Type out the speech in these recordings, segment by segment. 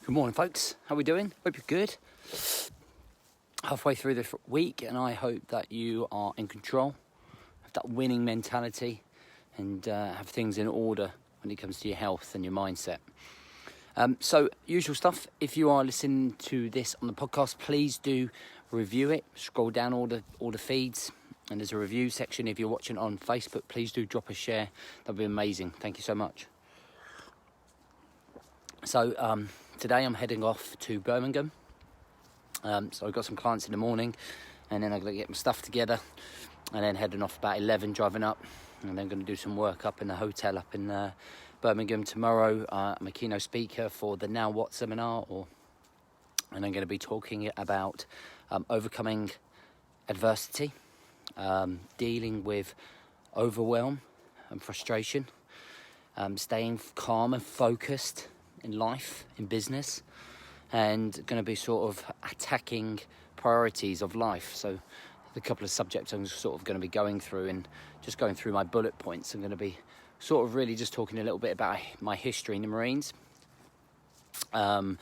Good morning, folks. How are we doing? Hope you're good. Halfway through the week, and I hope that you are in control, have that winning mentality, and have things in order when it comes to your health and your mindset. So, usual stuff. If you are listening to this on the podcast, please do review it. Scroll down all the feeds, and there's a review section. If you're watching on Facebook, please do drop a share. That'd be amazing. Thank you so much. So today I'm heading off to Birmingham. So I've got some clients in the morning, and then I'm going to get my stuff together, and then heading off about 11, driving up, and then going to do some work up in the hotel up in Birmingham tomorrow. I'm a keynote speaker for the Now What seminar, and I'm going to be talking about overcoming adversity, dealing with overwhelm and frustration, staying calm and focused in life, in business, and going to be sort of attacking priorities of life. So a couple of subjects I'm sort of going to be going through, and just going through my bullet points. I'm going to be sort of really just talking a little bit about my history in the Marines, going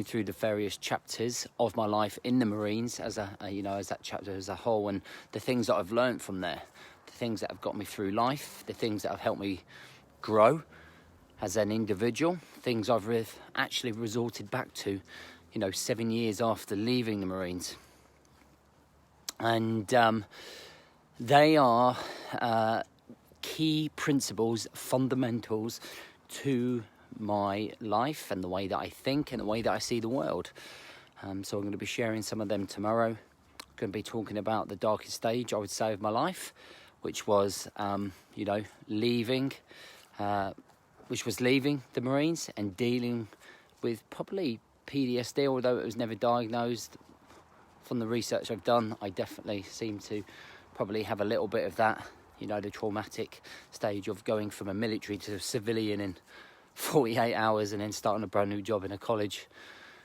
through the various chapters of my life in the Marines as that chapter as a whole, and the things that I've learned from there, the things that have got me through life, the things that have helped me grow as an individual, things I've actually resorted back to, 7 years after leaving the Marines. And they are key principles, fundamentals to my life and the way that I think and the way that I see the world. So I'm going to be sharing some of them tomorrow. I'm going to be talking about the darkest stage, I would say, of my life, which was, leaving the Marines and dealing with probably PTSD, although it was never diagnosed. From the research I've done, I definitely seem to probably have a little bit of that, the traumatic stage of going from a military to a civilian in 48 hours and then starting a brand new job in a college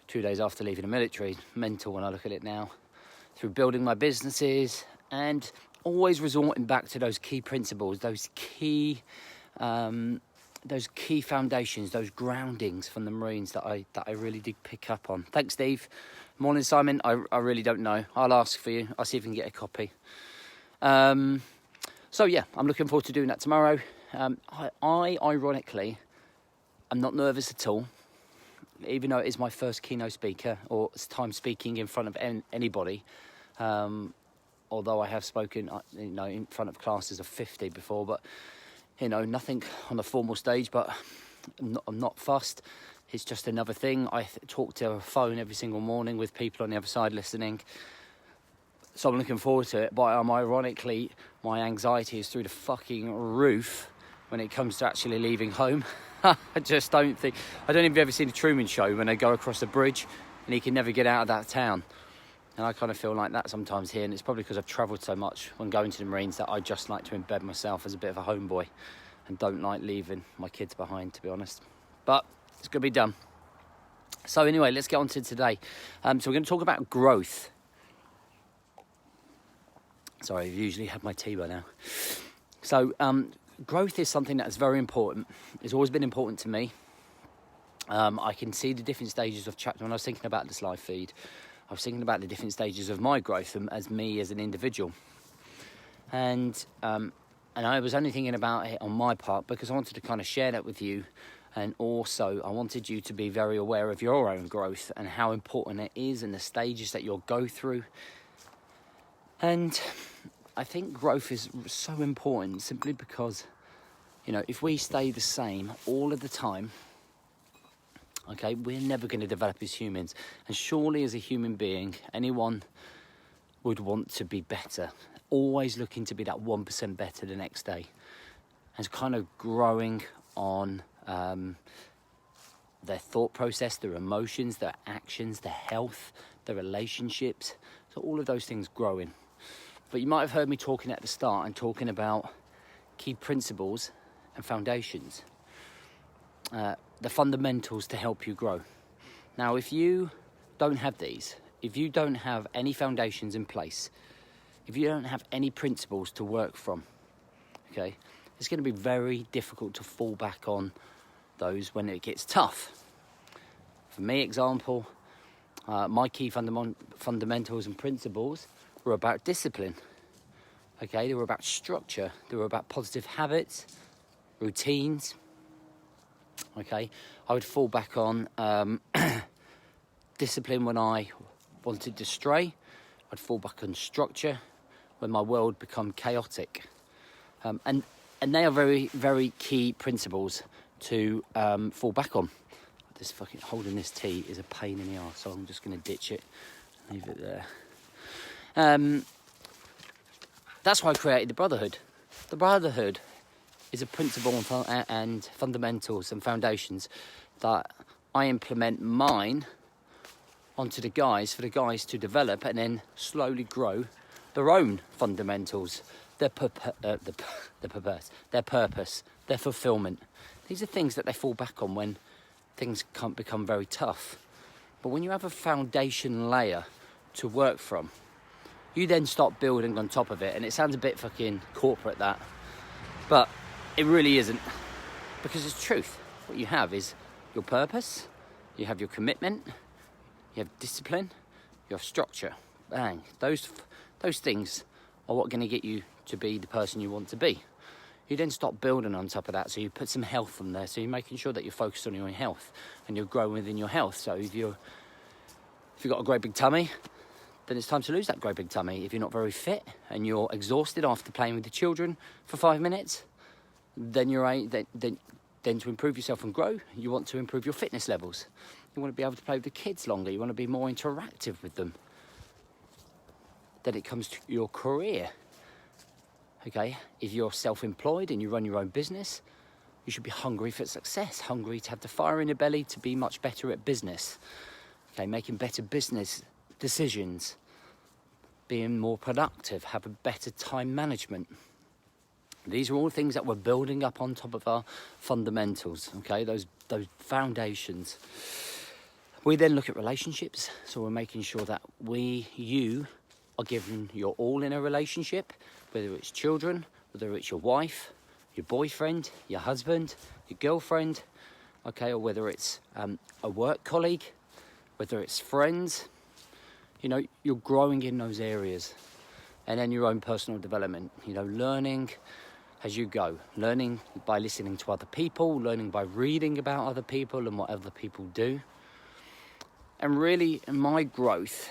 2 days after leaving the military. Mental when I look at it now. Through building my businesses and always resorting back to those key principles, those key foundations, those groundings from the Marines that I really did pick up on. Thanks, Steve. Morning, Simon. I really don't know. I'll ask for you. I'll see if we can get a copy. So yeah, I'm looking forward to doing that tomorrow. I ironically, I'm not nervous at all, even though it is my first keynote speaker or time speaking in front of anybody. Although I have spoken, in front of classes of 50 before, but nothing on a formal stage. But I'm not fussed. It's just another thing. I talk to a phone every single morning with people on the other side listening. So I'm looking forward to it. But ironically, my anxiety is through the fucking roof when it comes to actually leaving home. I don't even have ever seen the Truman Show when they go across the bridge and he can never get out of that town. And I kind of feel like that sometimes here, and it's probably because I've travelled so much when going to the Marines that I just like to embed myself as a bit of a homeboy and don't like leaving my kids behind, to be honest. But it's going to be done. So anyway, let's get on to today. So we're going to talk about growth. Sorry, I've usually had my tea by now. So growth is something that's very important. It's always been important to me. I can see the different stages of chapter. When I was thinking about this live feed, I was thinking about the different stages of my growth as me as an individual. And I was only thinking about it on my part because I wanted to kind of share that with you. And also I wanted you to be very aware of your own growth and how important it is and the stages that you'll go through. And I think growth is so important simply because, if we stay the same all of the time, okay, we're never going to develop as humans. And surely as a human being, anyone would want to be better, always looking to be that 1% better the next day. And kind of growing on their thought process, their emotions, their actions, their health, their relationships. So all of those things growing. But you might have heard me talking at the start and talking about key principles and foundations. The fundamentals to help you grow. Now, if you don't have these, if you don't have any foundations in place, if you don't have any principles to work from, okay, it's going to be very difficult to fall back on those when it gets tough. For me, example, my key fundamentals and principles were about discipline. Okay, they were about structure. They were about positive habits, routines. Okay, I would fall back on discipline when I wanted to stray. I'd fall back on structure when my world become chaotic. And they are very, very key principles to fall back on. This fucking holding this tea is a pain in the arse, so I'm just going to ditch it, leave it there. That's why I created the Brotherhood. The Brotherhood is a principle and fundamentals and foundations that I implement mine onto the guys, for the guys to develop and then slowly grow their own fundamentals, their purpose, their fulfillment. These are things that they fall back on when things can't become very tough. But when you have a foundation layer to work from, you then start building on top of it. And it sounds a bit fucking corporate, that, but it really isn't, because it's truth. What you have is your purpose, you have your commitment, you have discipline, you have structure. Bang. Those things are what are going to get you to be the person you want to be. You then start building on top of that, so you put some health on there, so you're making sure that you're focused on your own health and you're growing within your health. So if you've got a great big tummy, then it's time to lose that great big tummy. If you're not very fit and you're exhausted after playing with the children for 5 minutes, then then to improve yourself and grow, you want to improve your fitness levels. You want to be able to play with the kids longer. You want to be more interactive with them. Then it comes to your career. Okay, if you're self-employed and you run your own business, you should be hungry for success, hungry to have the fire in your belly to be much better at business. Okay, making better business decisions, being more productive, have a better time management. These are all things that we're building up on top of our fundamentals, okay, those foundations. We then look at relationships, so we're making sure that you are giving your all in a relationship, whether it's children, whether it's your wife, your boyfriend, your husband, your girlfriend, okay, or whether it's a work colleague, whether it's friends. You know, you're growing in those areas. And then your own personal development, you know, learning as you go, learning by listening to other people, learning by reading about other people and what other people do. And really, my growth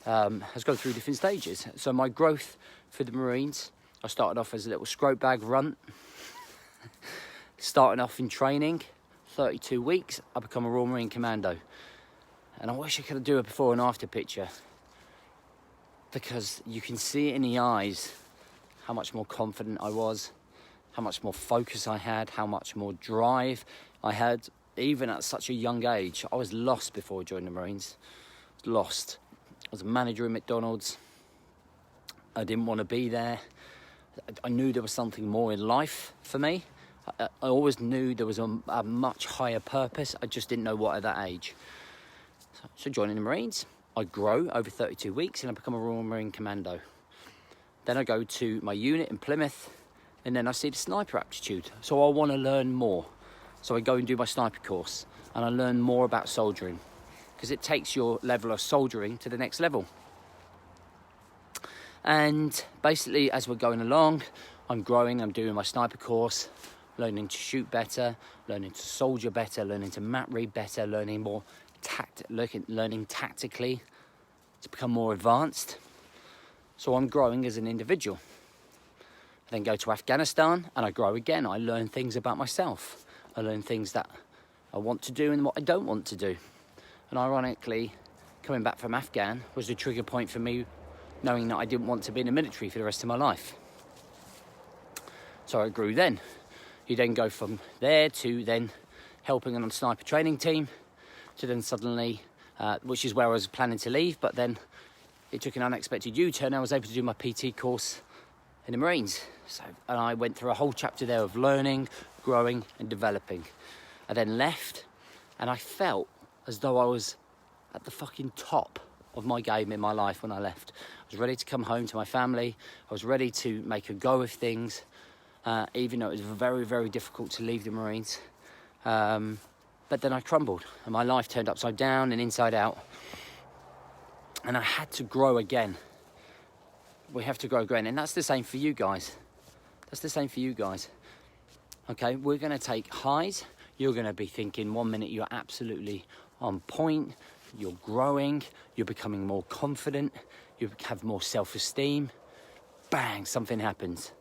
has gone through different stages. So my growth for the Marines, I started off as a little scrope bag runt. Starting off in training, 32 weeks, I become a Royal Marine Commando. And I wish I could do a before and after picture, because you can see it in the eyes how much more confident I was, how much more focus I had, how much more drive I had, even at such a young age. I was lost before I joined the Marines. Lost. I was a manager in McDonald's. I didn't want to be there. I knew there was something more in life for me. I always knew there was a much higher purpose. I just didn't know what at that age. So joining the Marines, I grow over 32 weeks and I become a Royal Marine Commando. Then I go to my unit in Plymouth, and then I see the sniper aptitude. So I want to learn more. So I go and do my sniper course, and I learn more about soldiering, because it takes your level of soldiering to the next level. And basically, as we're going along, I'm growing, I'm doing my sniper course, learning to shoot better, learning to soldier better, learning to map read better, learning more learning tactically to become more advanced. So I'm growing as an individual. I then go to Afghanistan and I grow again. I learn things about myself. I learn things that I want to do and what I don't want to do. And ironically, coming back from Afghan was the trigger point for me, knowing that I didn't want to be in the military for the rest of my life. So I grew then. You then go from there to then helping on a sniper training team, to then suddenly, which is where I was planning to leave, but then it took an unexpected U-turn. I was able to do my PT course in the Marines. And I went through a whole chapter there of learning, growing and developing. I then left, and I felt as though I was at the fucking top of my game in my life when I left. I was ready to come home to my family. I was ready to make a go of things, even though it was very, very difficult to leave the Marines. But then I crumbled and my life turned upside down and inside out. And I had to grow again. We have to grow again. And that's the same for you guys. That's the same for you guys. Okay, we're going to take highs. You're going to be thinking 1 minute you're absolutely on point. You're growing. You're becoming more confident. You have more self-esteem. Bang, something happens.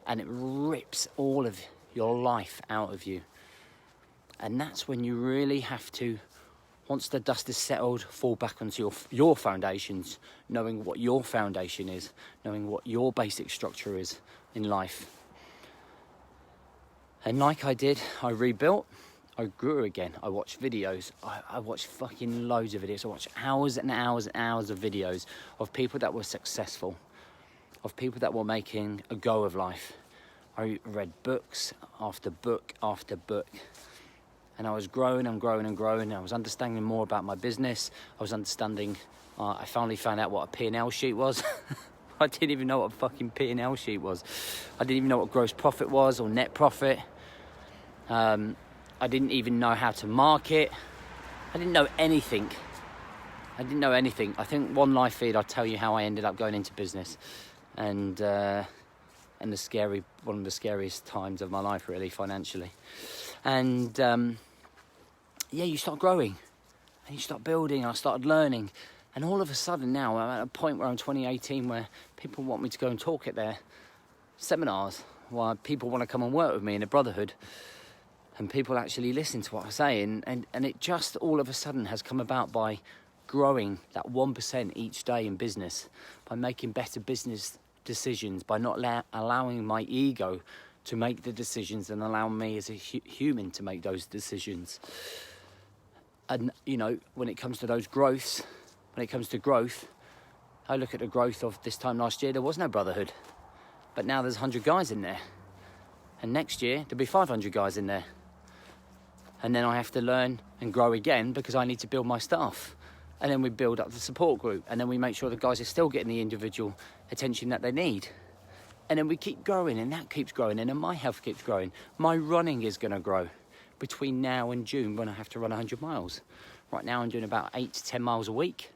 And it rips all of your life out of you. And that's when you really have to, once the dust is settled, fall back onto your foundations, knowing what your foundation is, knowing what your basic structure is in life. And like I did, I rebuilt, I grew again. I watched videos. I watched fucking loads of videos. I watched hours and hours and hours of videos of people that were successful, of people that were making a go of life. I read books after book after book. And I was growing and growing and growing. I was understanding more about my business. I was understanding, I finally found out what a P&L sheet was. I didn't even know what a fucking P&L sheet was. I didn't even know what gross profit was or net profit. I didn't even know how to market. I didn't know anything. I think one live feed, I'll tell you how I ended up going into business. And one of the scariest times of my life, really, financially. And you start growing and you start building. I started learning, and all of a sudden now I'm at a point where I'm 2018 where people want me to go and talk at their seminars, where people want to come and work with me in a brotherhood, and people actually listen to what I say, and it just all of a sudden has come about by growing that 1% each day in business, by making better business decisions, by not allowing my ego to make the decisions and allow me as a human to make those decisions. And, you know, when it comes to growth, I look at the growth of this time last year, there was no brotherhood. But now there's 100 guys in there. And next year, there'll be 500 guys in there. And then I have to learn and grow again because I need to build my staff. And then we build up the support group. And then we make sure the guys are still getting the individual attention that they need. And then we keep growing, and that keeps growing, and then my health keeps growing. My running is going to grow between now and June when I have to run 100 miles. Right now I'm doing about 8 to 10 miles a week.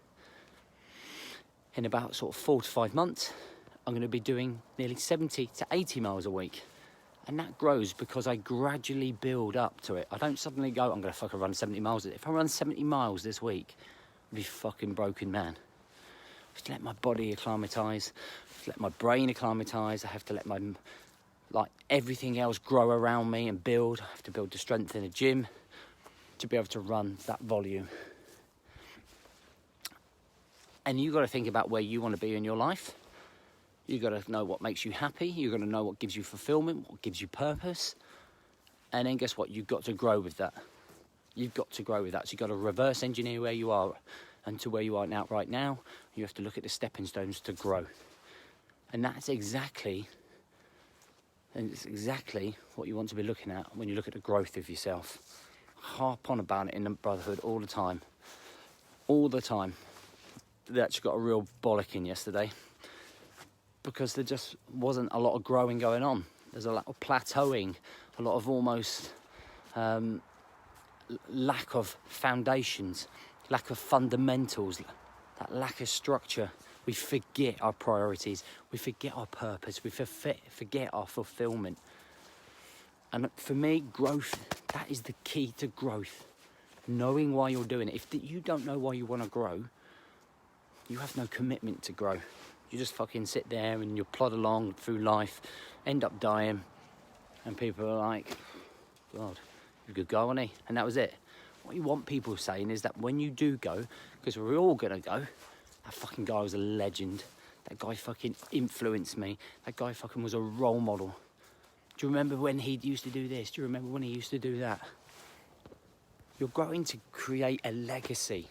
In about sort of 4 to 5 months, I'm going to be doing nearly 70 to 80 miles a week. And that grows because I gradually build up to it. I don't suddenly go, I'm going to fucking run 70 miles. If I run 70 miles this week, I'll be a fucking broken man. Just let my body acclimatise, let my brain acclimatise. I have to let everything else grow around me and build. I have to build the strength in a gym to be able to run that volume. And you got to think about where you want to be in your life. You got to know what makes you happy. You got to know what gives you fulfillment, what gives you purpose. And then guess what? You've got to grow with that. So you've got to reverse engineer where you are and to where you are now. Right now, you have to look at the stepping stones to grow. And it's exactly what you want to be looking at when you look at the growth of yourself. Harp on about it in the brotherhood all the time. They actually got a real bollocking yesterday because there just wasn't a lot of growing going on. There's a lot of plateauing, a lot of almost lack of foundations, lack of fundamentals, that lack of structure. We forget our priorities, we forget our purpose, we forget our fulfillment. And for me, growth, that is the key to growth. Knowing why you're doing it. If you don't know why you want to grow, you have no commitment to grow. You just fucking sit there and you plod along through life, end up dying, and people are like, God, he's a good guy, wasn't he? And that was it. What you want people saying is that when you do go, because we're all going to go, that fucking guy was a legend. That guy fucking influenced me. That guy fucking was a role model. Do you remember when he used to do this? Do you remember when he used to do that? You're going to create a legacy.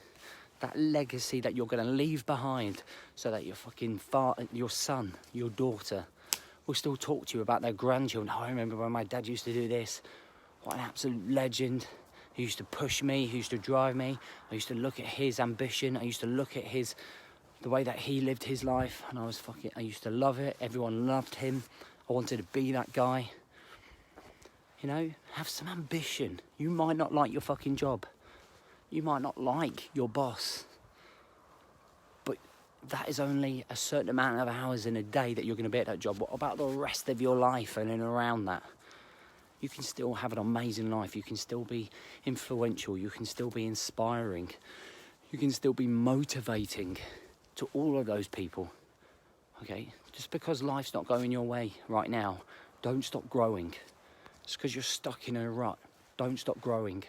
That legacy that you're going to leave behind so that your fucking your son, your daughter will still talk to you about their grandchildren. Oh, I remember when my dad used to do this. What an absolute legend. He used to push me, he used to drive me. I used to look at his ambition. I used to look at the way that he lived his life, and I used to love it. Everyone loved him. I wanted to be that guy. You know, have some ambition. You might not like your fucking job. You might not like your boss. But that is only a certain amount of hours in a day that you're going to be at that job. What about the rest of your life and then around that? You can still have an amazing life. You can still be influential. You can still be inspiring. You can still be motivating to all of those people. Okay? Just because life's not going your way right now, don't stop growing. Just because you're stuck in a rut, don't stop growing.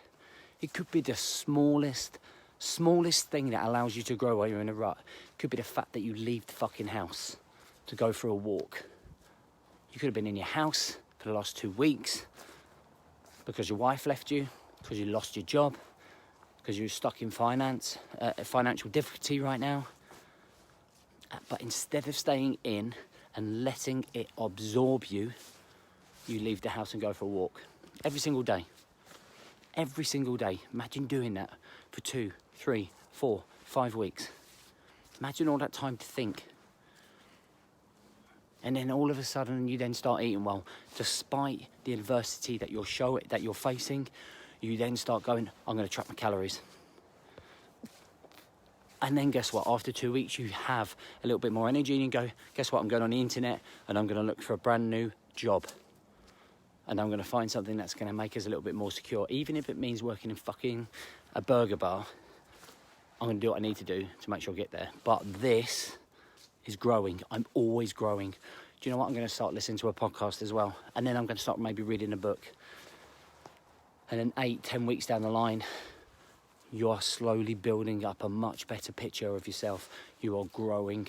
It could be the smallest thing that allows you to grow while you're in a rut. It could be the fact that you leave the fucking house to go for a walk. You could have been in your house for the last 2 weeks because your wife left you, because you lost your job, because you're stuck in financial difficulty right now. But instead of staying in and letting it absorb you, you leave the house and go for a walk. Every single day. Every single day. Imagine doing that for 2, 3, 4, 5 weeks. Imagine all that time to think. And then all of a sudden you then start eating well. Despite the adversity that you're facing, you then start going, I'm going to track my calories. And then guess what? After 2 weeks, you have a little bit more energy and you go, guess what? I'm going on the internet and I'm going to look for a brand new job. And I'm going to find something that's going to make us a little bit more secure. Even if it means working in fucking a burger bar, I'm going to do what I need to do to make sure I get there. But this is growing. I'm always growing. Do you know what? I'm going to start listening to a podcast as well. And then I'm going to start maybe reading a book. And then 8, 10 weeks down the line, you are slowly building up a much better picture of yourself. You are growing.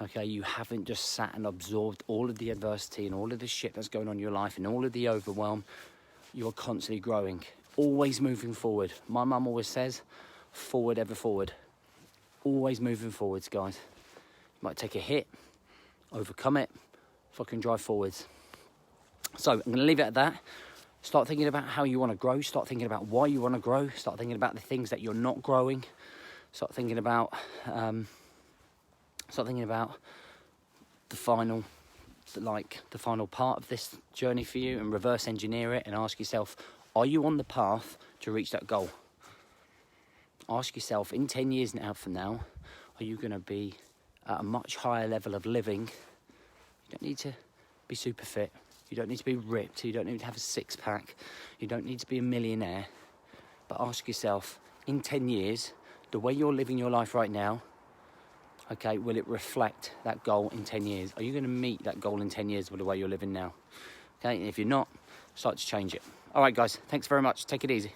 Okay, you haven't just sat and absorbed all of the adversity and all of the shit that's going on in your life and all of the overwhelm. You're constantly growing, always moving forward. My mum always says, forward ever forward. Always moving forwards, guys. You might take a hit, overcome it, fucking drive forwards. So I'm going to leave it at that. Start thinking about how you want to grow. Start thinking about why you want to grow. Start thinking about the things that you're not growing. Start thinking about the final part of this journey for you and reverse engineer it and ask yourself, are you on the path to reach that goal? Ask yourself, in 10 years now from now, are you going to be at a much higher level of living? You don't need to be super fit. You don't need to be ripped. You don't need to have a six-pack. You don't need to be a millionaire. But ask yourself, in 10 years, the way you're living your life right now, okay, will it reflect that goal in 10 years? Are you going to meet that goal in 10 years with the way you're living now? Okay, and if you're not, start to change it. All right, guys, thanks very much. Take it easy.